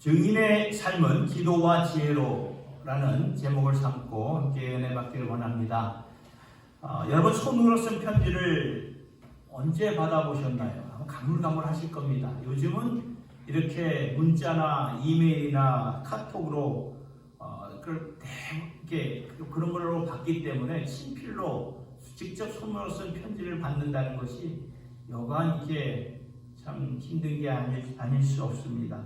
증인의 삶은 기도와 지혜로라는 제목을 삼고 함께 은혜 받기를 원합니다. 여러분 손으로 쓴 편지를 언제 받아보셨나요? 가물가물하실 겁니다. 요즘은 이렇게 문자나 이메일이나 카톡으로 그런 걸로 받기 때문에 친필로 직접 손으로 쓴 편지를 받는다는 것이 여간 이게 참 힘든 게 아닐 수 없습니다.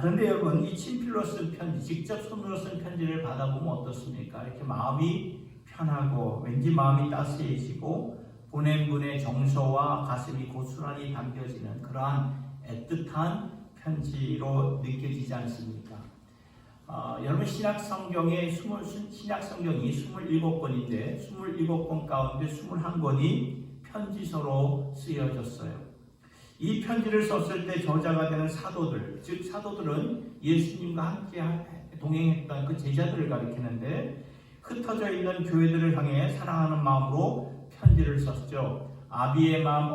그런데 여러분, 이 친필로 쓴 편지, 직접 손으로 쓴 편지를 받아보면 어떻습니까? 이렇게 마음이 편하고 왠지 마음이 따스해지고 보낸 분의 정서와 가슴이 고스란히 담겨지는 그러한 애틋한 편지로 느껴지지 않습니까? 여러분 신약성경이 27권인데 27권 가운데 21권이 편지서로 쓰여졌어요. 이 편지를 썼을 때 저자가 되는 사도들, 즉 사도들은 예수님과 함께 동행했던 그 제자들을 가리키는데 흩어져 있는 교회들을 향해 사랑하는 마음으로 편지를 썼죠. 아비의 마음,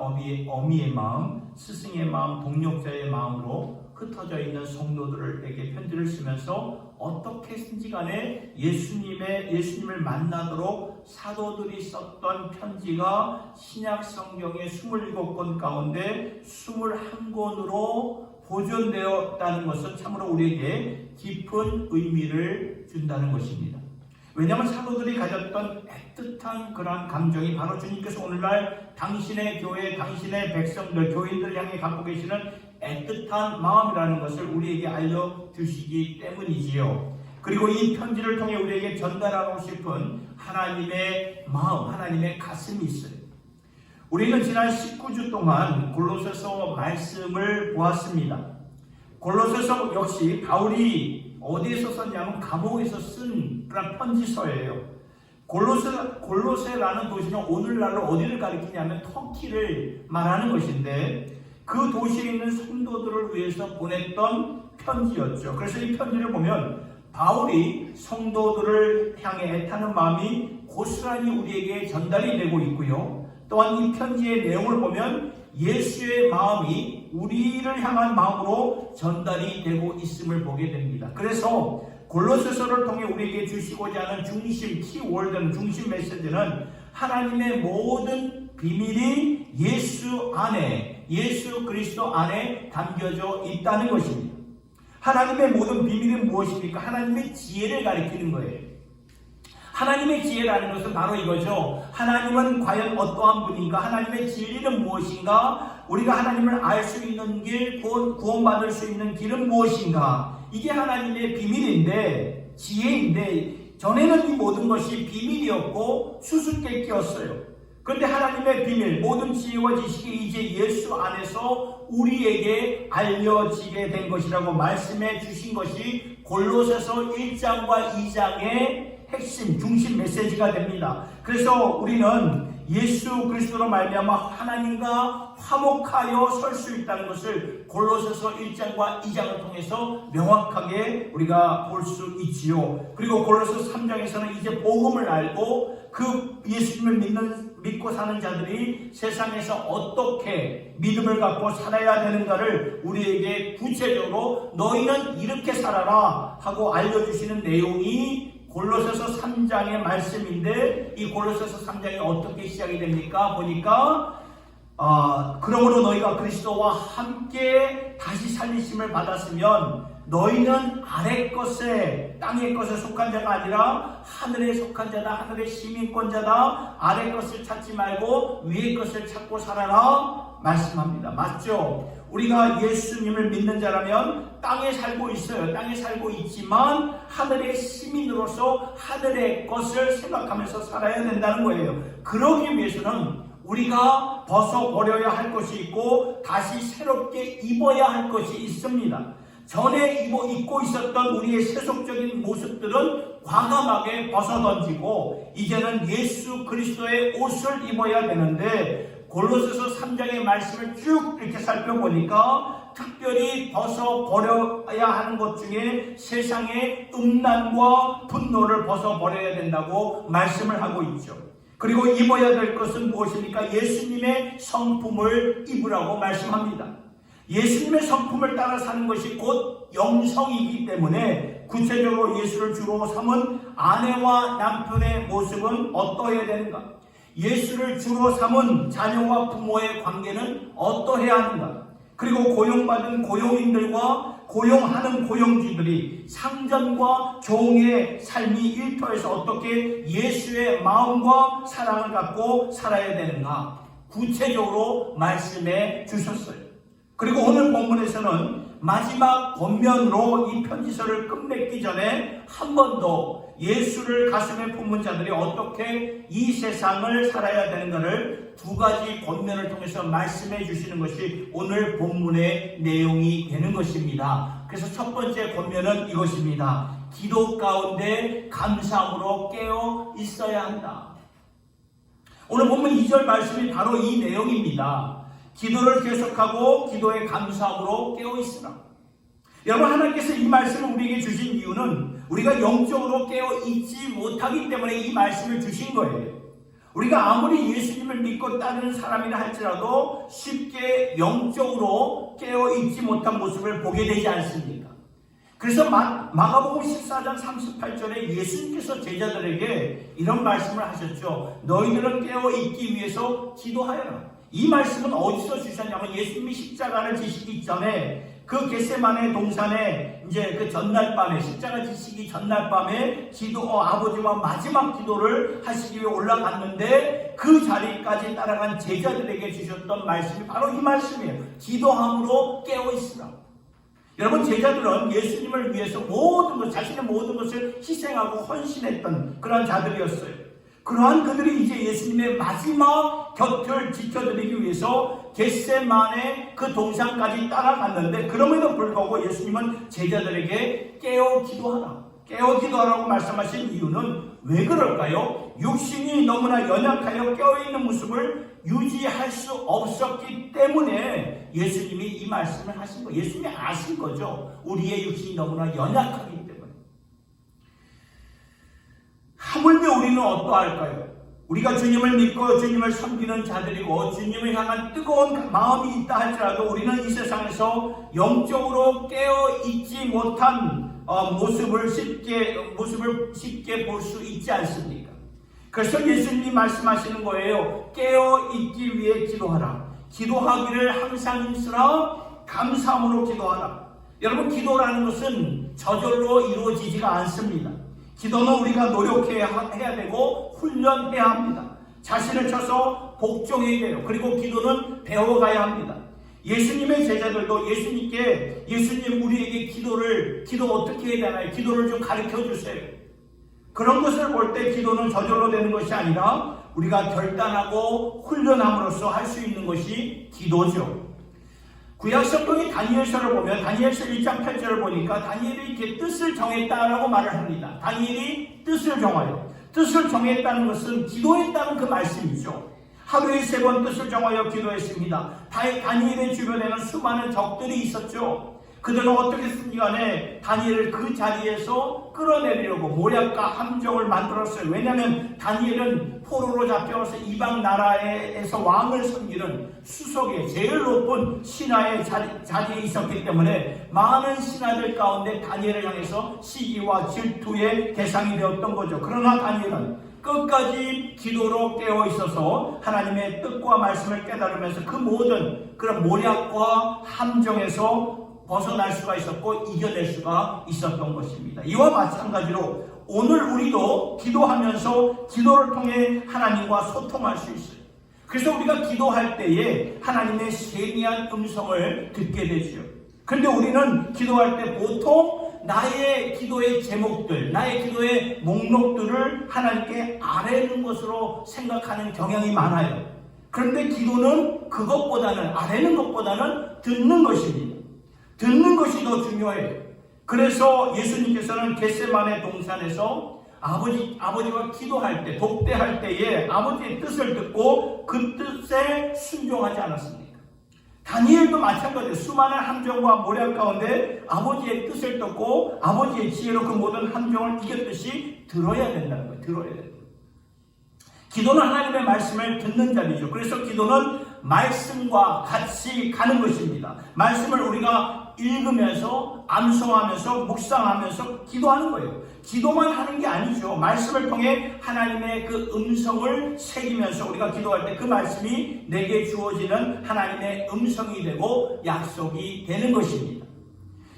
어미의 마음, 스승의 마음, 동력자의 마음으로 흩어져 있는 성도들에게 편지를 쓰면서 어떻게든지 간에 예수님을 만나도록 사도들이 썼던 편지가 신약 성경의 27권 가운데 21권으로 보존되었다는 것은 참으로 우리에게 깊은 의미를 준다는 것입니다. 왜냐하면 사도들이 가졌던 애틋한 그러한 감정이 바로 주님께서 오늘날 당신의 교회, 당신의 백성들, 교인들 향해 갖고 계시는 애틋한 마음이라는 것을 우리에게 알려주시기 때문이지요. 그리고 이 편지를 통해 우리에게 전달하고 싶은 하나님의 마음, 하나님의 가슴이 있어요. 우리는 지난 19주 동안 골로새서 말씀을 보았습니다. 골로새서 역시 바울이 어디에서 썼냐면 감옥에서 쓴 그런 편지서예요. 골로새라는 도시는 오늘날로 어디를 가리키냐면 터키를 말하는 것인데 그 도시에 있는 성도들을 위해서 보냈던 편지였죠. 그래서 이 편지를 보면 바울이 성도들을 향해 애타는 마음이 고스란히 우리에게 전달이 되고 있고요. 또한 이 편지의 내용을 보면 예수의 마음이 우리를 향한 마음으로 전달이 되고 있음을 보게 됩니다. 그래서 골로새서를 통해 우리에게 주시고자 하는 중심 키워드는, 중심 메시지는 하나님의 모든 비밀이 예수 안에, 예수 그리스도 안에 담겨져 있다는 것입니다. 하나님의 모든 비밀은 무엇입니까? 하나님의 지혜를 가리키는 거예요. 하나님의 지혜라는 것은 바로 이거죠. 하나님은 과연 어떠한 분인가? 하나님의 진리는 무엇인가? 우리가 하나님을 알 수 있는 길, 구원받을 수 있는 길은 무엇인가? 이게 하나님의 비밀인데, 지혜인데, 전에는 이 모든 것이 비밀이었고 수수께끼였어요. 그런데 하나님의 비밀, 모든 지혜와 지식이 이제 예수 안에서 우리에게 알려지게 된 것이라고 말씀해 주신 것이 골로새서 1장과 2장의 핵심, 중심 메시지가 됩니다. 그래서 우리는 예수 그리스도로 말미암아 하나님과 화목하여 설 수 있다는 것을 골로새서 1장과 2장을 통해서 명확하게 우리가 볼 수 있지요. 그리고 골로새 3장에서는 이제 복음을 알고 그 예수님을 믿고 사는 자들이 세상에서 어떻게 믿음을 갖고 살아야 되는가를 우리에게 구체적으로 너희는 이렇게 살아라 하고 알려주시는 내용이 골로새서 3장의 말씀인데 이 골로새서 3장이 어떻게 시작이 됩니까? 보니까 그러므로 너희가 그리스도와 함께 다시 살리심을 받았으면 너희는 아래 것에, 땅의 것에 속한 자가 아니라 하늘에 속한 자다, 하늘의 시민권자다. 아래 것을 찾지 말고 위의 것을 찾고 살아라 말씀합니다. 맞죠? 우리가 예수님을 믿는 자라면 땅에 살고 있어요. 땅에 살고 있지만 하늘의 시민으로서 하늘의 것을 생각하면서 살아야 된다는 거예요. 그러기 위해서는 우리가 벗어버려야 할 것이 있고 다시 새롭게 입어야 할 것이 있습니다. 전에 입고 있었던 우리의 세속적인 모습들은 과감하게 벗어던지고 이제는 예수 그리스도의 옷을 입어야 되는데 골로새서 3장의 말씀을 쭉 이렇게 살펴보니까 특별히 벗어버려야 하는 것 중에 세상의 음란과 분노를 벗어버려야 된다고 말씀을 하고 있죠. 그리고 입어야 될 것은 무엇입니까? 예수님의 성품을 입으라고 말씀합니다. 예수님의 성품을 따라 사는 것이 곧 영성이기 때문에 구체적으로 예수를 주로 삼은 아내와 남편의 모습은 어떠해야 되는가? 예수를 주로 삼은 자녀와 부모의 관계는 어떠해야 하는가? 그리고 고용받은 고용인들과 고용하는 고용주들이 상전과 종의 삶이 일터에서 어떻게 예수의 마음과 사랑을 갖고 살아야 되는가? 구체적으로 말씀해 주셨어요. 그리고 오늘 본문에서는 마지막 권면으로 이 편지서를 끝맺기 전에 한 번 더 예수를 가슴에 품은 자들이 어떻게 이 세상을 살아야 되는가를 두 가지 권면을 통해서 말씀해 주시는 것이 오늘 본문의 내용이 되는 것입니다. 그래서 첫 번째 권면은 이것입니다. 기도 가운데 감사함으로 깨어 있어야 한다. 오늘 본문 2절 말씀이 바로 이 내용입니다. 기도를 계속하고 기도에 감사함으로 깨어 있으라. 여러분, 하나님께서 이 말씀을 우리에게 주신 이유는 우리가 영적으로 깨어 있지 못하기 때문에 이 말씀을 주신 거예요. 우리가 아무리 예수님을 믿고 따르는 사람이라 할지라도 쉽게 영적으로 깨어 있지 못한 모습을 보게 되지 않습니까? 그래서 마가복음 14장 38절에 예수님께서 제자들에게 이런 말씀을 하셨죠. 너희들은 깨어 있기 위해서 기도하여라. 이 말씀은 어디서 주셨냐면 예수님이 십자가를 지시기 전에 그 겟세마네 동산에 이제 그 전날 밤에 십자가 지시기 전날 밤에 아버지와 마지막 기도를 하시기 위해 올라갔는데 그 자리까지 따라간 제자들에게 주셨던 말씀이 바로 이 말씀이에요. 기도함으로 깨어 있으라. 여러분, 제자들은 예수님을 위해서 자신의 모든 것을 희생하고 헌신했던 그런 자들이었어요. 그러한 그들이 이제 예수님의 마지막 곁을 지켜드리기 위해서 겟세마네 그 동산까지 따라갔는데 그럼에도 불구하고 예수님은 제자들에게 깨어 기도하라. 깨어 기도하라고 말씀하신 이유는 왜 그럴까요? 육신이 너무나 연약하여 깨어있는 모습을 유지할 수 없었기 때문에 예수님이 이 말씀을 하신 거예요. 예수님이 아신 거죠. 우리의 육신이 너무나 연약하기 때문에. 하물며 우리는 어떠할까요? 우리가 주님을 믿고 주님을 섬기는 자들이고 주님을 향한 뜨거운 마음이 있다 할지라도 우리는 이 세상에서 영적으로 깨어 있지 못한 모습을 쉽게 볼 수 있지 않습니까? 그래서 예수님이 말씀하시는 거예요. 깨어 있기 위해 기도하라. 기도하기를 항상 힘쓰라. 감사함으로 기도하라. 여러분, 기도라는 것은 저절로 이루어지지가 않습니다. 기도는 우리가 노력해야 해야 되고 훈련해야 합니다. 자신을 쳐서 복종해야 돼요. 그리고 기도는 배워가야 합니다. 예수님의 제자들도 예수님 우리에게 기도 어떻게 해야 되나요? 기도를 좀 가르쳐 주세요. 그런 것을 볼 때 기도는 저절로 되는 것이 아니라 우리가 결단하고 훈련함으로써 할 수 있는 것이 기도죠. 구약성경의 다니엘서를 보면 다니엘서 1장 8절을 보니까 다니엘이 이렇게 뜻을 정했다라고 말을 합니다. 다니엘이 뜻을 정하여. 뜻을 정했다는 것은 기도했다는 그 말씀이죠. 하루에 3번 뜻을 정하여 기도했습니다. 다니엘의 주변에는 수많은 적들이 있었죠. 그들은 어떻게든 간에 다니엘을 그 자리에서 끌어내리려고 모략과 함정을 만들었어요. 왜냐하면 다니엘은 포로로 잡혀와서 이방 나라에서 왕을 섬기는 수석의 제일 높은 신하의 자리에 있었기 때문에 많은 신하들 가운데 다니엘을 향해서 시기와 질투의 대상이 되었던 거죠. 그러나 다니엘은 끝까지 기도로 깨어 있어서 하나님의 뜻과 말씀을 깨달으면서 그 모든 그런 모략과 함정에서 벗어날 수가 있었고 이겨낼 수가 있었던 것입니다. 이와 마찬가지로 오늘 우리도 기도하면서 기도를 통해 하나님과 소통할 수 있어요. 그래서 우리가 기도할 때에 하나님의 세미한 음성을 듣게 되죠. 그런데 우리는 기도할 때 보통 나의 기도의 제목들, 나의 기도의 목록들을 하나님께 아뢰는 것으로 생각하는 경향이 많아요. 그런데 기도는 그것보다는 아뢰는 것보다는 듣는 것입니다. 듣는 것이 더 중요해요. 그래서 예수님께서는 겟세마네 동산에서 아버지와 기도할 때, 독대할 때에 아버지의 뜻을 듣고 그 뜻에 순종하지 않았습니까? 다니엘도 마찬가지예요. 수많은 함정과 모략 가운데 아버지의 뜻을 듣고 아버지의 지혜로 그 모든 함정을 이겼듯이 들어야 된다는 거예요. 들어야 돼요. 기도는 하나님의 말씀을 듣는 자리죠. 그래서 기도는 말씀과 같이 가는 것입니다. 말씀을 우리가 읽으면서 암송하면서 묵상하면서 기도하는 거예요. 기도만 하는 게 아니죠. 말씀을 통해 하나님의 그 음성을 새기면서 우리가 기도할 때 그 말씀이 내게 주어지는 하나님의 음성이 되고 약속이 되는 것입니다.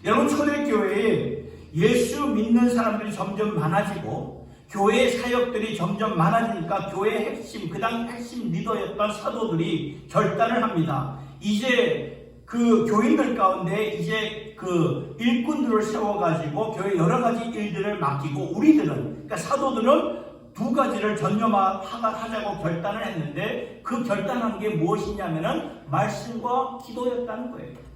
여러분, 초대교회에 예수 믿는 사람들이 점점 많아지고 교회 사역들이 점점 많아지니까 교회의 핵심, 그 당 핵심 리더였던 사도들이 결단을 합니다. 이제 그 교인들 가운데 이제 그 일꾼들을 세워가지고 교회 여러 가지 일들을 맡기고 우리들은, 그러니까 사도들은 두 가지를 전념하자고 결단을 했는데 그 결단한 게 무엇이냐면은 말씀과 기도였다는 거예요.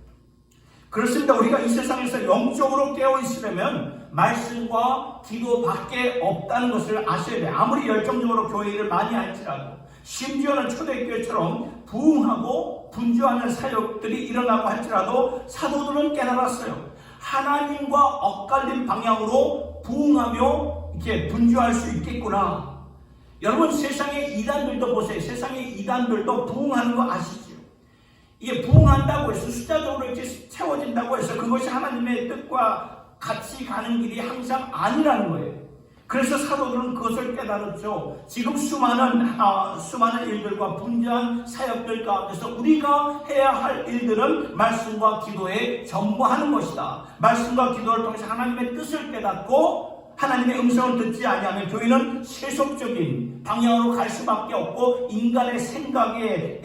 그렇습니다. 우리가 이 세상에서 영적으로 깨어 있으려면 말씀과 기도밖에 없다는 것을 아셔야 돼요. 아무리 열정적으로 교회 일을 많이 할지라도, 심지어는 초대교회처럼 부흥하고 분주하는 사역들이 일어나고 할지라도 사도들은 깨달았어요. 하나님과 엇갈린 방향으로 부흥하며 이렇게 분주할 수 있겠구나. 여러분, 세상의 이단들도 보세요. 세상의 이단들도 부흥하는 거 아시죠? 이게 부흥한다고 해서 숫자적으로 이렇게 채워진다고 해서 그것이 하나님의 뜻과 같이 가는 길이 항상 아니라는 거예요. 그래서 사도들은 그것을 깨달았죠. 지금 수많은 일들과 분주한 사역들 가운데서 우리가 해야 할 일들은 말씀과 기도에 전부하는 것이다. 말씀과 기도를 통해서 하나님의 뜻을 깨닫고 하나님의 음성을 듣지 아니하면 교회는 세속적인 방향으로 갈 수밖에 없고 인간의 생각에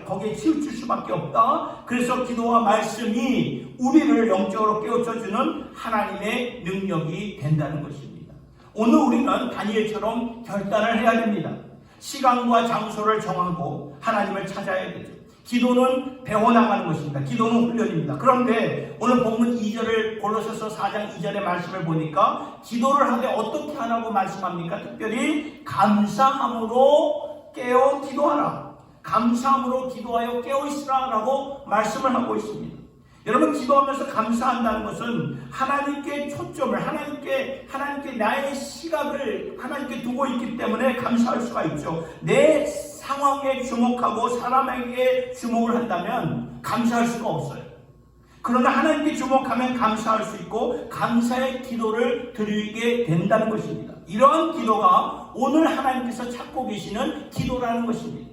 거기에 치우칠 수밖에 없다. 그래서 기도와 말씀이 우리를 영적으로 깨우쳐주는 하나님의 능력이 된다는 것입니다. 오늘 우리는 다니엘처럼 결단을 해야 됩니다. 시간과 장소를 정하고 하나님을 찾아야 되죠. 기도는 배워나가는 것입니다. 기도는 훈련입니다. 그런데 오늘 본문 2절을 골로새서 4장 2절의 말씀을 보니까 기도를 하되 어떻게 하라고 말씀합니까? 특별히 감사함으로 깨어 기도하라. 감사함으로 기도하여 깨어 있으라 라고 말씀을 하고 있습니다. 여러분, 기도하면서 감사한다는 것은 하나님께 초점을, 하나님께 나의 시각을 하나님께 두고 있기 때문에 감사할 수가 있죠. 내 상황에 주목하고 사람에게 주목을 한다면 감사할 수가 없어요. 그러나 하나님께 주목하면 감사할 수 있고 감사의 기도를 드리게 된다는 것입니다. 이러한 기도가 오늘 하나님께서 찾고 계시는 기도라는 것입니다.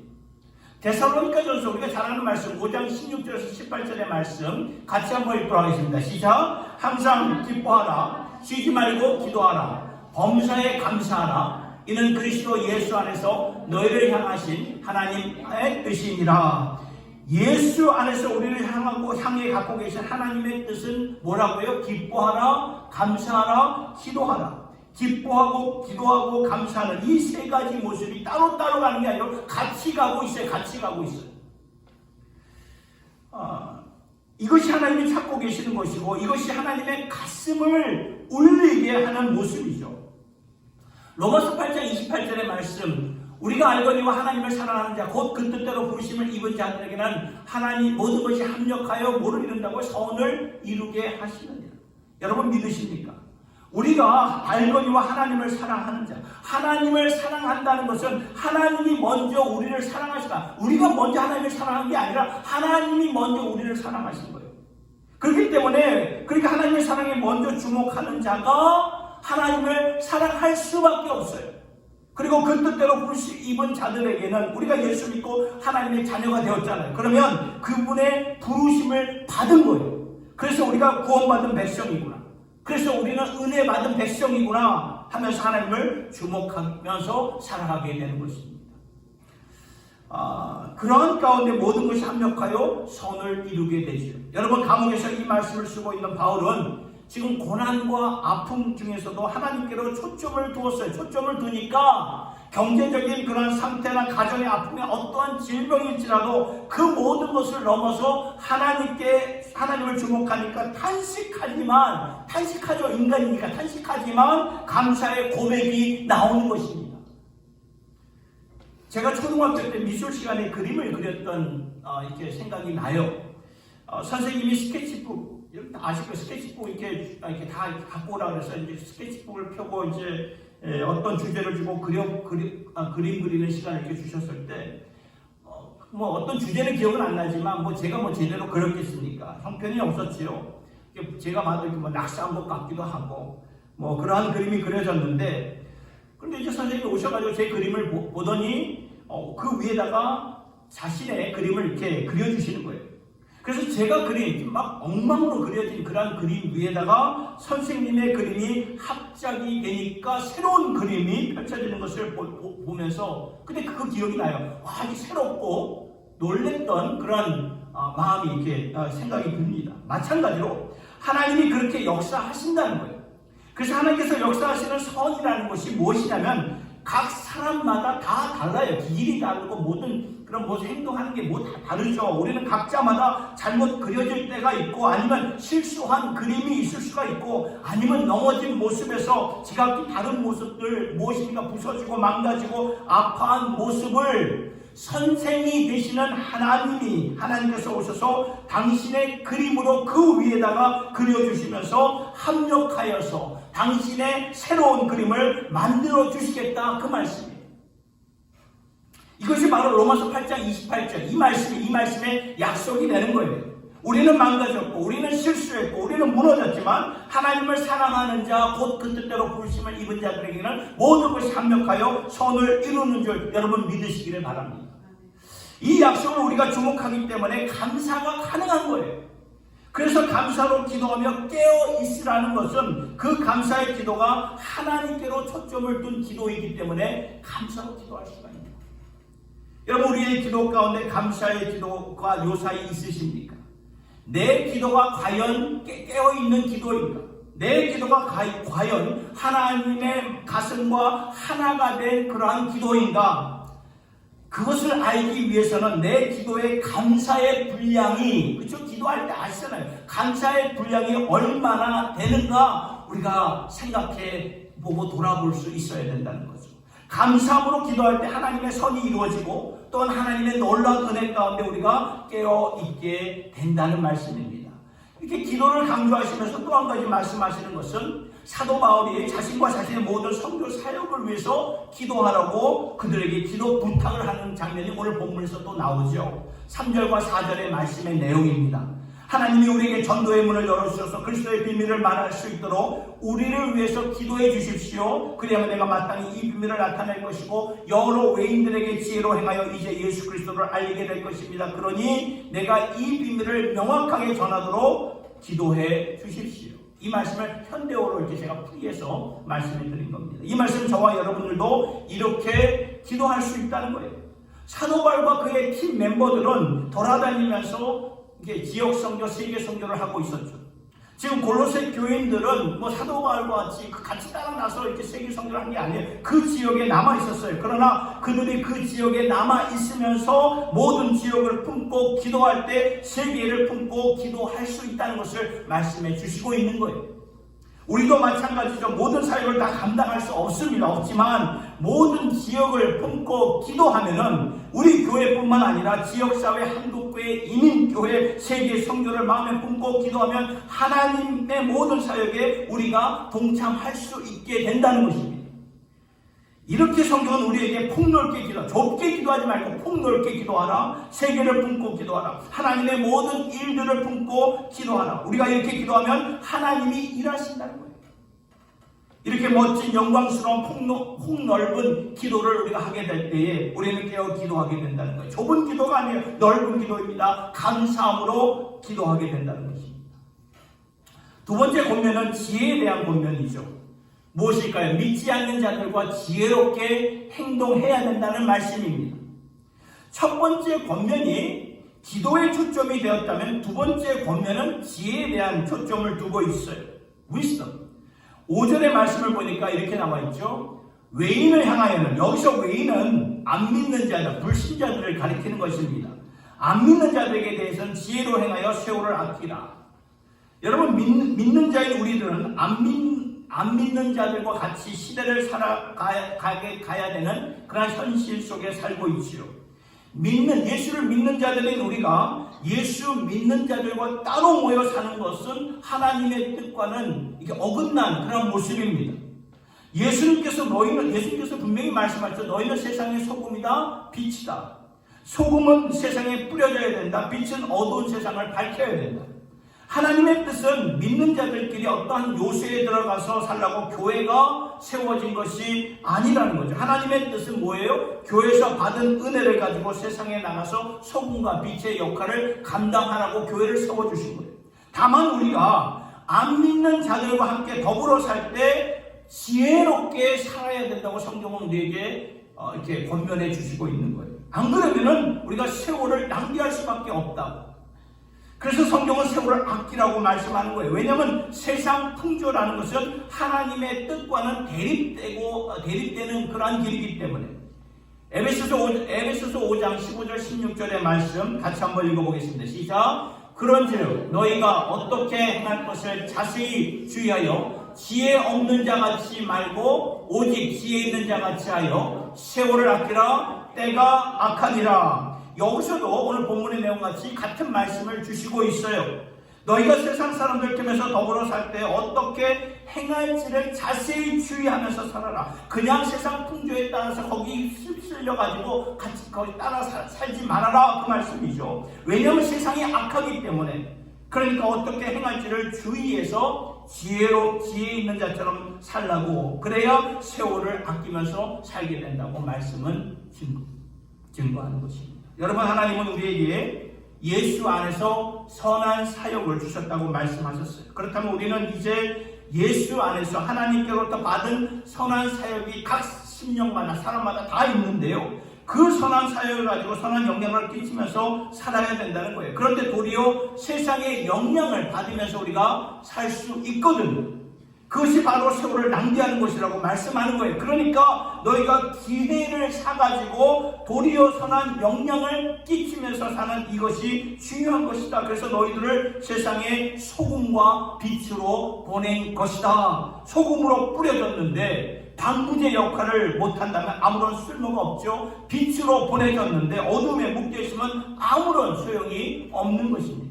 데살로니가전서 우리가 잘 아는 말씀 5장 16절에서 18절의 말씀 같이 한번 읽도록 하겠습니다. 시작. 항상 기뻐하라. 쉬지 말고 기도하라. 범사에 감사하라. 이는 그리스도 예수 안에서 너희를 향하신 하나님의 뜻이니라. 예수 안에서 우리를 향해 갖고 계신 하나님의 뜻은 뭐라고요? 기뻐하라, 감사하라, 기도하라. 기뻐하고 기도하고 감사하는 이 세 가지 모습이 따로따로 가는 게 아니라 같이 가고 있어요. 같이 가고 있어요. 이것이 하나님이 찾고 계시는 것이고 이것이 하나님의 가슴을 울리게 하는 모습이죠. 로마서 8장 28절의 말씀, 우리가 알거니와 하나님을 사랑하는 자 곧 그 뜻대로 부르심을 입은 자들에게는 하나님 모든 것이 합력하여 뭐를 이룬다고? 선을 이루게 하시느니라. 여러분 믿으십니까? 우리가 알거니와 하나님을 사랑하는 자, 하나님을 사랑한다는 것은 하나님이 먼저 우리를 사랑하시다. 우리가 먼저 하나님을 사랑한 게 아니라 하나님이 먼저 우리를 사랑하신 거예요. 그렇기 때문에 그러니까 하나님의 사랑에 먼저 주목하는 자가 하나님을 사랑할 수밖에 없어요. 그리고 그 뜻대로 부르심 입은 자들에게는 우리가 예수 믿고 하나님의 자녀가 되었잖아요. 그러면 그분의 부르심을 받은 거예요. 그래서 우리가 구원받은 백성이구나. 그래서 우리는 은혜 받은 백성이구나 하면서 하나님을 주목하면서 살아가게 되는 것입니다. 그런 가운데 모든 것이 합력하여 선을 이루게 되죠. 여러분, 감옥에서 이 말씀을 쓰고 있는 바울은 지금 고난과 아픔 중에서도 하나님께로 초점을 두었어요. 초점을 두니까 경제적인 그런 상태나 가정의 아픔이 어떠한 질병일지라도 그 모든 것을 넘어서 하나님을 주목하니까 탄식하죠. 인간이니까 탄식하지만 감사의 고백이 나오는 것입니다. 제가 초등학교 때 미술 시간에 그림을 그렸던 이렇게 생각이 나요. 선생님이 스케치북, 다 아실 거예요. 스케치북 이렇게 다 갖고 오라 그래서 이제 스케치북을 펴고 이제 어떤 주제를 주고 그림 그리는 시간을 이렇게 주셨을 때 뭐 어떤 주제는 기억은 안 나지만 뭐 제가 뭐 제대로 그렸겠습니까? 형편이 없었지요. 제가 봐도 뭐 낙서한 것 같기도 하고 뭐 그러한 그림이 그려졌는데, 그런데 이제 선생님이 오셔가지고 제 그림을 보더니 그 위에다가 자신의 그림을 이렇게 그려주시는 거예요. 그래서 제가 그린 막 엉망으로 그려진 그런 그림 위에다가 선생님의 그림이 합작이 되니까 새로운 그림이 펼쳐지는 것을 보면서 근데 그 기억이 나요. 와, 이게 새롭고 놀랬던 그런 마음이 이렇게 생각이 듭니다. 마찬가지로 하나님이 그렇게 역사하신다는 거예요. 그래서 하나님께서 역사하시는 선이라는 것이 무엇이냐면 각 사람마다 다 달라요. 기질이 다르고 모든 그런 무슨 행동하는 게 뭐 다 다르죠. 우리는 각자마다 잘못 그려질 때가 있고 아니면 실수한 그림이 있을 수가 있고 아니면 넘어진 모습에서 지각이 다른 모습들 무엇인가 부서지고 망가지고 아파한 모습을 선생이 되시는 하나님께서 오셔서 당신의 그림으로 그 위에다가 그려주시면서 합력하여서 당신의 새로운 그림을 만들어 주시겠다, 그 말씀이에요. 이것이 바로 로마서 8장 28절 이 말씀에 약속이 되는 거예요. 우리는 망가졌고 우리는 실수했고 우리는 무너졌지만 하나님을 사랑하는 자 곧 그 뜻대로 부르심을 입은 자들에게는 모든 것이 합력하여 선을 이루는 줄 여러분 믿으시기를 바랍니다. 이 약속을 우리가 주목하기 때문에 감사가 가능한 거예요. 그래서 감사로 기도하며 깨어 있으라는 것은 그 감사의 기도가 하나님께로 초점을 둔 기도이기 때문에 감사로 기도할 수가 있는 거예요. 여러분, 우리의 기도 가운데 감사의 기도가 요사이 있으십니까? 내 기도가 과연 깨어있는 기도인가? 내 기도가 과연 하나님의 가슴과 하나가 된 그러한 기도인가? 그것을 알기 위해서는 내 기도의 감사의 분량이, 그렇죠? 기도할 때 아시잖아요. 감사의 분량이 얼마나 되는가 우리가 생각해 보고 돌아볼 수 있어야 된다는 거죠. 감사함으로 기도할 때 하나님의 선이 이루어지고 또한 하나님의 놀라운 은혜 가운데 우리가 깨어 있게 된다는 말씀입니다. 이렇게 기도를 강조하시면서 또 한 가지 말씀하시는 것은 사도 바울이 자신과 자신의 모든 선교 사역을 위해서 기도하라고 그들에게 기도 부탁을 하는 장면이 오늘 본문에서 또 나오죠. 3절과 4절의 말씀의 내용입니다. 하나님이 우리에게 전도의 문을 열어주셔서 그리스도의 비밀을 말할 수 있도록 우리를 위해서 기도해 주십시오. 그리하면 내가 마땅히 이 비밀을 나타낼 것이고 여러 외인들에게 지혜로 행하여 이제 예수 그리스도를 알리게 될 것입니다. 그러니 내가 이 비밀을 명확하게 전하도록 기도해 주십시오. 이 말씀을 현대어로 이렇게 제가 풀이해서 말씀을 드린 겁니다. 이 말씀은 저와 여러분들도 이렇게 기도할 수 있다는 거예요. 사도 바울과 그의 팀 멤버들은 돌아다니면서 이게 지역 선교, 세계 선교를 하고 있었죠. 지금 골로새 교인들은 뭐 사도 바울과 같이 따라 나서 이렇게 세계 선교를 한 게 아니에요. 그 지역에 남아 있었어요. 그러나 그들이 그 지역에 남아 있으면서 모든 지역을 품고 기도할 때 세계를 품고 기도할 수 있다는 것을 말씀해 주시고 있는 거예요. 우리도 마찬가지죠. 모든 사역을 다 감당할 수 없지만 모든 지역을 품고 기도하면은 우리 교회뿐만 아니라 지역사회, 한국교회, 이민교회, 세계 선교를 마음에 품고 기도하면 하나님의 모든 사역에 우리가 동참할 수 있게 된다는 것입니다. 이렇게 성경은 우리에게 폭넓게 좁게 기도하지 말고 폭넓게 기도하라. 세계를 품고 기도하라. 하나님의 모든 일들을 품고 기도하라. 우리가 이렇게 기도하면 하나님이 일하신다는 거예요. 이렇게 멋진 영광스러운 폭넓은 기도를 우리가 하게 될 때에 우리는 깨어 기도하게 된다는 거예요. 좁은 기도가 아니에요. 넓은 기도입니다. 감사함으로 기도하게 된다는 것입니다. 두 번째 권면은 지혜에 대한 권면이죠. 무엇일까요? 믿지 않는 자들과 지혜롭게 행동해야 된다는 말씀입니다. 첫 번째 권면이 기도의 초점이 되었다면 두 번째 권면은 지혜에 대한 초점을 두고 있어요. wisdom. 5절의 말씀을 보니까 이렇게 나와 있죠. 외인을 향하여는, 여기서 외인은 안 믿는 자들, 불신자들을 가리키는 것입니다. 안 믿는 자들에게 대해서는 지혜로 행하여 세월을 아끼라. 여러분, 믿는 자인 우리들은 안 믿는 자들과 같이 시대를 가야 되는 그런 현실 속에 살고 있지요. 예수를 믿는 자들인 우리가 예수 믿는 자들과 따로 모여 사는 것은 하나님의 뜻과는 이게 어긋난 그런 모습입니다. 예수님께서 분명히 말씀하셨죠. 너희는 세상의 소금이다, 빛이다. 소금은 세상에 뿌려져야 된다. 빛은 어두운 세상을 밝혀야 된다. 하나님의 뜻은 믿는 자들끼리 어떠한 요소에 들어가서 살라고 교회가 세워진 것이 아니라는 거죠. 하나님의 뜻은 뭐예요? 교회에서 받은 은혜를 가지고 세상에 나가서 소금과 빛의 역할을 감당하라고 교회를 세워주신 거예요. 다만 우리가 안 믿는 자들과 함께 더불어 살 때 지혜롭게 살아야 된다고 성경은 우리에게 이렇게 권면해 주시고 있는 거예요. 안 그러면은 우리가 세월을 낭비할 수밖에 없다고. 그래서 성경은 세월을 아끼라고 말씀하는 거예요. 왜냐하면 세상 풍조라는 것은 하나님의 뜻과는 대립되는 그러한 길이기 때문에. 에베소서 5장 15절 16절의 말씀 같이 한번 읽어보겠습니다. 시작. 그런즉 너희가 어떻게 행할 것을 자세히 주의하여 지혜 없는 자 같이 말고 오직 지혜 있는 자 같이 하여 세월을 아끼라. 때가 악하니라. 여기서도 오늘 본문의 내용같이 같은 말씀을 주시고 있어요. 너희가 세상 사람들 틈에서 더불어 살 때 어떻게 행할지를 자세히 주의하면서 살아라. 그냥 세상 풍조에 따라서 거기 휩쓸려가지고 같이 거기 따라 살지 말아라, 그 말씀이죠. 왜냐하면 세상이 악하기 때문에. 그러니까 어떻게 행할지를 주의해서 지혜 있는 자처럼 살라고. 그래야 세월을 아끼면서 살게 된다고 말씀은 증거하는 것입니다. 여러분, 하나님은 우리에게 예수 안에서 선한 사역을 주셨다고 말씀하셨어요. 그렇다면 우리는 이제 예수 안에서 하나님께로부터 받은 선한 사역이 각 심령마다 사람마다 다 있는데요. 그 선한 사역을 가지고 선한 영향을 끼치면서 살아야 된다는 거예요. 그런데 도리어 세상의 영향을 받으면서 우리가 살 수 있거든요. 그것이 바로 세월을 낭비하는 것이라고 말씀하는 거예요. 그러니까 너희가 기회를 사가지고 도리어 선한 영향을 끼치면서 사는 이것이 중요한 것이다. 그래서 너희들을 세상에 소금과 빛으로 보낸 것이다. 소금으로 뿌려졌는데 방부제 역할을 못한다면 아무런 쓸모가 없죠. 빛으로 보내졌는데 어둠에 묶여있으면 아무런 소용이 없는 것입니다.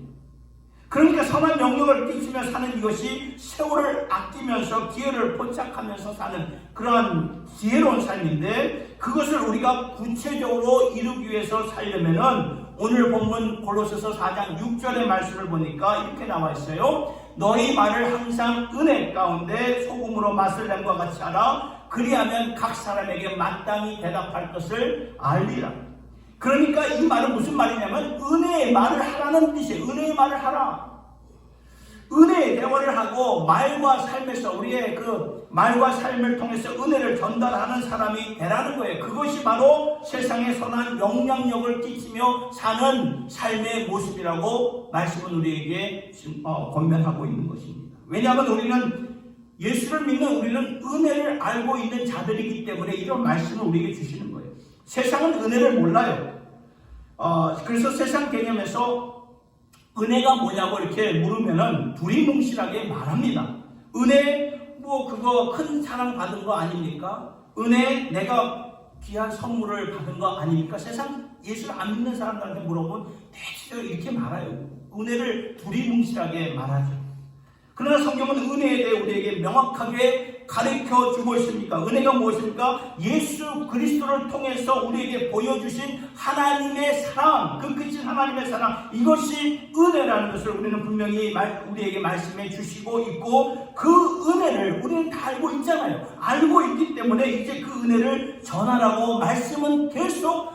그러니까 선한 영역을 끼치며 사는 이것이 세월을 아끼면서 기회를 포착하면서 사는 그러한 지혜로운 삶인데, 그것을 우리가 구체적으로 이루기 위해서 살려면은 오늘 본문 골로새서 4장 6절의 말씀을 보니까 이렇게 나와 있어요. 너희 말을 항상 은혜 가운데 소금으로 맛을 낸 것과 같이 하라. 그리하면 각 사람에게 마땅히 대답할 것을 알리라. 그러니까 이 말은 무슨 말이냐면 은혜의 말을 하라는 뜻이에요. 은혜의 말을 하라. 은혜의 대화를 하고 말과 삶에서 우리의 그 말과 삶을 통해서 은혜를 전달하는 사람이 되라는 거예요. 그것이 바로 세상에 선한 영향력을 끼치며 사는 삶의 모습이라고 말씀은 우리에게 권면하고 있는 것입니다. 왜냐하면 우리는 예수를 믿는 우리는 은혜를 알고 있는 자들이기 때문에 이런 말씀을 우리에게 주시는 거예요. 세상은 은혜를 몰라요. 그래서 세상 개념에서 은혜가 뭐냐고 이렇게 물으면은 두리뭉실하게 말합니다. 은혜, 그거 큰 사랑 받은 거 아닙니까? 은혜, 내가 귀한 선물을 받은 거 아닙니까? 세상 예수를 안 믿는 사람들한테 물어보면 대체로 이렇게 말아요. 은혜를 두리뭉실하게 말하죠. 그러나 성경은 은혜에 대해 우리에게 명확하게 가르쳐 주고 있습니까? 은혜가 무엇입니까? 예수 그리스도를 통해서 우리에게 보여주신 하나님의 사랑, 그 크신 하나님의 사랑, 이것이 은혜라는 것을 우리는 분명히 우리에게 말씀해 주시고 있고, 그 은혜를 우리는 다 알고 있잖아요. 알고 있기 때문에 이제 그 은혜를 전하라고 말씀은 계속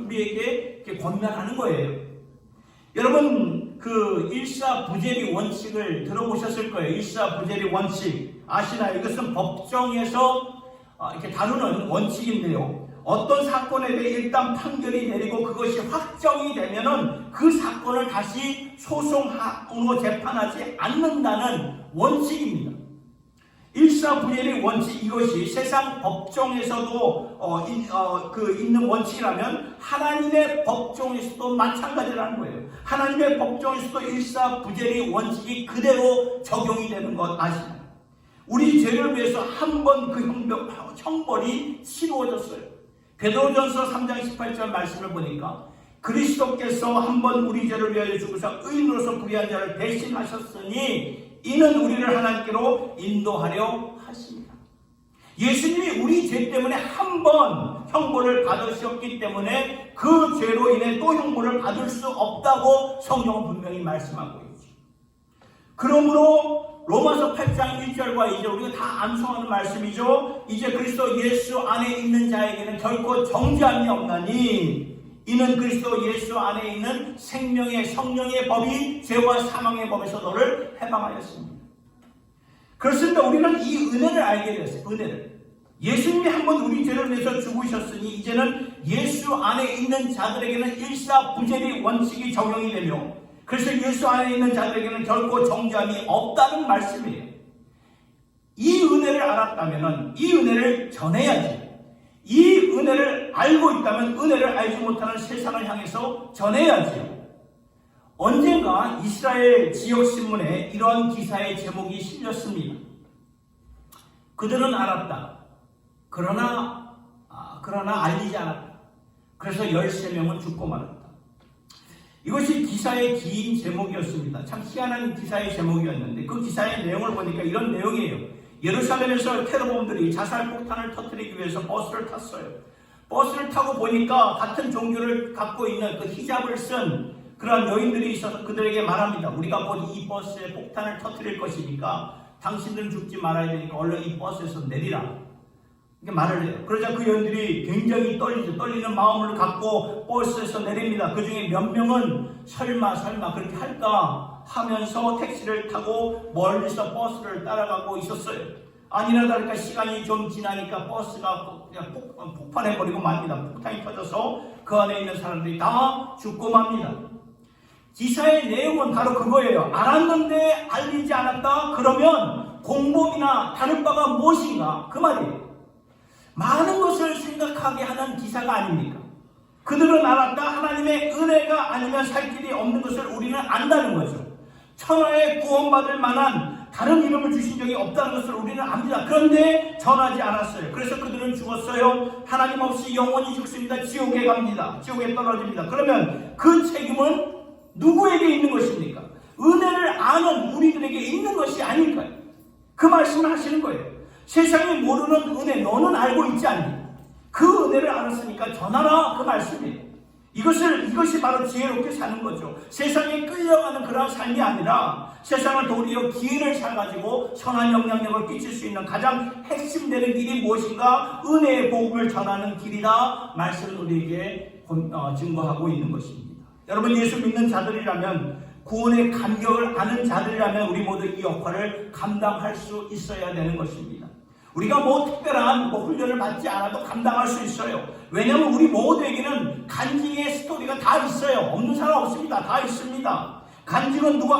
우리에게 이렇게 권면하는 거예요. 여러분, 그 일사부재리 원칙을 들어보셨을 거예요. 일사부재리 원칙 아시나요? 이것은 법정에서 이렇게 다루는 원칙인데요. 어떤 사건에 대해 일단 판결이 내리고 그것이 확정이 되면은 그 사건을 다시 소송으로 재판하지 않는다는 원칙입니다. 일사부재리 원칙, 이것이 세상 법정에서도 있는 원칙이라면 하나님의 법정에서도 마찬가지라는 거예요. 하나님의 법정에서도 일사부재리 원칙이 그대로 적용이 되는 것 아시나요? 우리 죄를 위해서 한 번 그 형벌이 치루어졌어요. 베드로전서 3장 18절 말씀을 보니까 그리스도께서 한 번 우리 죄를 위하여 죽으사 의인으로서 불의한 자를 대신하셨으니 이는 우리를 하나님께로 인도하려 하십니다. 예수님이 우리 죄 때문에 한 번 형벌을 받으셨기 때문에 그 죄로 인해 또 형벌을 받을 수 없다고 성경은 분명히 말씀하고 있죠. 그러므로 로마서 8장 1절과 2절 우리가 다 암송하는 말씀이죠. 이제 그리스도 예수 안에 있는 자에게는 결코 정죄함이 없나니 이는 그리스도 예수 안에 있는 생명의 성령의 법이 죄와 사망의 법에서 너를 해방하였습니다. 그렇습니다. 우리는 이 은혜를 알게 되었어요. 은혜를. 예수님이 한번 우리 죄를 위해서 죽으셨으니 이제는 예수 안에 있는 자들에게는 일사부재리 원칙이 적용이 되며 그래서 예수 안에 있는 자들에게는 결코 정죄함이 없다는 말씀이에요. 이 은혜를 알았다면 이 은혜를 전해야지. 이 은혜를 알고 있다면 은혜를 알지 못하는 세상을 향해서 전해야지요. 언젠가 이스라엘 지역신문에 이러한 기사의 제목이 실렸습니다. 그들은 알았다. 그러나 알리지 않았다. 그래서 13명은 죽고 말았다. 이것이 기사의 긴 제목이었습니다. 참 희한한 기사의 제목이었는데 그 기사의 내용을 보니까 이런 내용이에요. 예루살렘에서 테러범들이 자살폭탄을 터뜨리기 위해서 버스를 탔어요. 버스를 타고 보니까 같은 종교를 갖고 있는 그 히잡을 쓴 그러한 여인들이 있어서 그들에게 말합니다. 우리가 곧 이 버스에 폭탄을 터뜨릴 것이니까 당신들은 죽지 말아야 되니까 얼른 이 버스에서 내리라. 이렇게 말을 해요. 그러자 그 여인들이 굉장히 떨리는 마음을 갖고 버스에서 내립니다. 그 중에 몇 명은 설마 그렇게 할까 하면서 택시를 타고 멀리서 버스를 따라가고 있었어요. 아니나 다를까 시간이 좀 지나니까 버스가 그냥 폭발해버리고 맙니다. 폭탄이 터져서 그 안에 있는 사람들이 다 죽고 맙니다. 기사의 내용은 바로 그거예요. 알았는데 알리지 않았다? 그러면 공범이나 다른 바가 무엇인가? 그 말이에요. 많은 것을 생각하게 하는 기사가 아닙니까? 그들은 알았다. 하나님의 은혜가 아니면 살 길이 없는 것을 우리는 안다는 거죠. 천하에 구원받을 만한 다른 이름을 주신 적이 없다는 것을 우리는 압니다. 그런데 전하지 않았어요. 그래서 그들은 죽었어요. 하나님 없이 영원히 죽습니다. 지옥에 갑니다. 지옥에 떨어집니다. 그러면 그 책임은 누구에게 있는 것입니까? 은혜를 아는 우리들에게 있는 것이 아닐까요? 그 말씀을 하시는 거예요. 세상이 모르는 은혜 너는 알고 있지 않니? 그 은혜를 알았으니까 전하라 그 말씀이에요. 이것이 바로 지혜롭게 사는 거죠. 세상에 끌려가는 그런 삶이 아니라 세상을 도리어 기회를 사가지고 선한 영향력을 끼칠 수 있는 가장 핵심되는 길이 무엇인가? 은혜의 복음을 전하는 길이다. 말씀을 우리에게 증거하고 있는 것입니다. 여러분 예수 믿는 자들이라면 구원의 감격을 아는 자들이라면 우리 모두 이 역할을 감당할 수 있어야 되는 것입니다. 우리가 특별한 훈련을 받지 않아도 감당할 수 있어요. 왜냐하면 우리 모두에게는 간증의 스토리가 다 있어요. 없는 사람 없습니다. 다 있습니다. 간증은 누가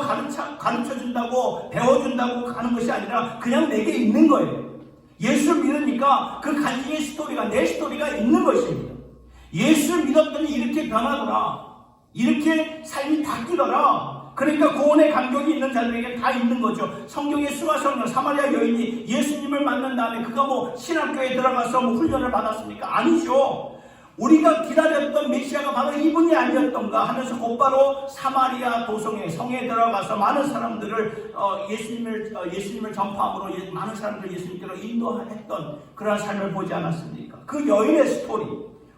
가르쳐준다고 배워준다고 하는 것이 아니라 그냥 내게 있는 거예요. 예수를 믿으니까 그 간증의 스토리가 내 스토리가 있는 것입니다. 예수를 믿었더니 이렇게 변하더라. 이렇게 삶이 바뀌더라. 그러니까 구원의 감격이 있는 자들에게 다 있는 거죠. 성경의 수가성녀 사마리아 여인이 예수님을 만난 다음에 그가 신학교에 들어가서 훈련을 받았습니까? 아니죠. 우리가 기다렸던 메시아가 바로 이분이 아니었던가 하면서 곧바로 사마리아 도성에 성에 들어가서 많은 사람들을 예수님을 전파함으로 많은 사람들을 예수님께로 인도했던 그런 삶을 보지 않았습니까? 그 여인의 스토리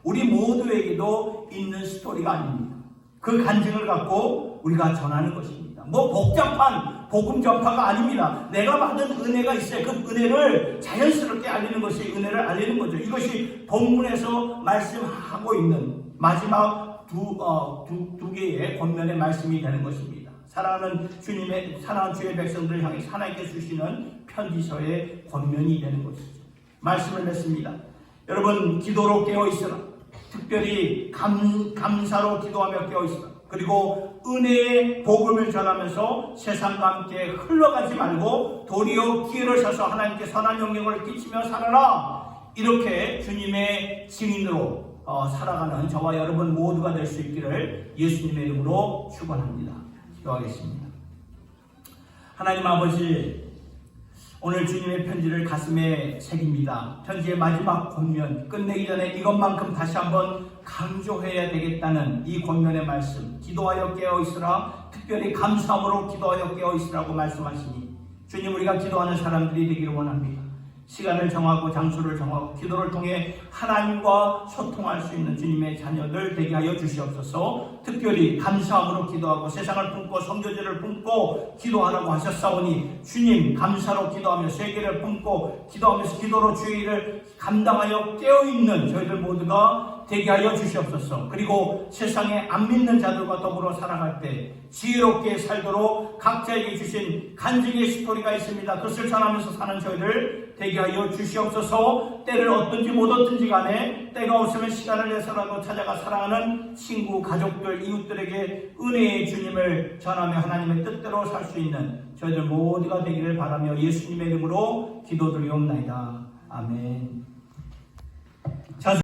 우리 모두에게도 있는 스토리가 아닙니다. 그 간증을 갖고 우리가 전하는 것입니다. 복잡한 복음 전파가 아닙니다. 내가 받은 은혜가 있어요. 그 은혜를 자연스럽게 알리는 것이 은혜를 알리는 거죠. 이것이 본문에서 말씀하고 있는 마지막 두 개의 권면의 말씀이 되는 것입니다. 사랑하는 주의 백성들을 향해서 하나님께 주시는 편지서의 권면이 되는 것이죠. 말씀을 맺습니다. 여러분 기도로 깨어있으라. 특별히 감사로 기도하며 깨어있으라. 그리고 은혜의 복음을 전하면서 세상과 함께 흘러가지 말고 도리어 기회를 사서 하나님께 선한 영향을 끼치며 살아라. 이렇게 주님의 증인으로 살아가는 저와 여러분 모두가 될 수 있기를 예수님의 이름으로 축원합니다. 기도하겠습니다. 하나님 아버지, 오늘 주님의 편지를 가슴에 새깁니다. 편지의 마지막 권면 끝내기 전에 이것만큼 다시 한번 강조해야 되겠다는 이 권면의 말씀, 기도하여 깨어있으라, 특별히 감사함으로 기도하여 깨어있으라고 말씀하시니 주님, 우리가 기도하는 사람들이 되기를 원합니다. 시간을 정하고 장소를 정하고 기도를 통해 하나님과 소통할 수 있는 주님의 자녀들 되게 하여 주시옵소서. 특별히 감사함으로 기도하고 세상을 품고 선교제를 품고 기도하라고 하셨사오니 주님 감사로 기도하며 세계를 품고 기도하면서 기도로 주의 일을 감당하여 깨어있는 저희들 모두가 되게 하여 주시옵소서. 그리고 세상에 안 믿는 자들과 더불어 살아갈 때 지혜롭게 살도록 각자에게 주신 간증의 스토리가 있습니다. 그것을 전하면서 사는 저희들 되게 하여 주시옵소서. 때를 얻든지 못 얻든지 간에 때가 없으면 시간을 내서라도 찾아가 사랑하는 친구, 가족들, 이웃들에게 은혜의 주님을 전하며 하나님의 뜻대로 살 수 있는 저희들 모두가 되기를 바라며 예수님의 이름으로 기도드리옵나이다. 아멘.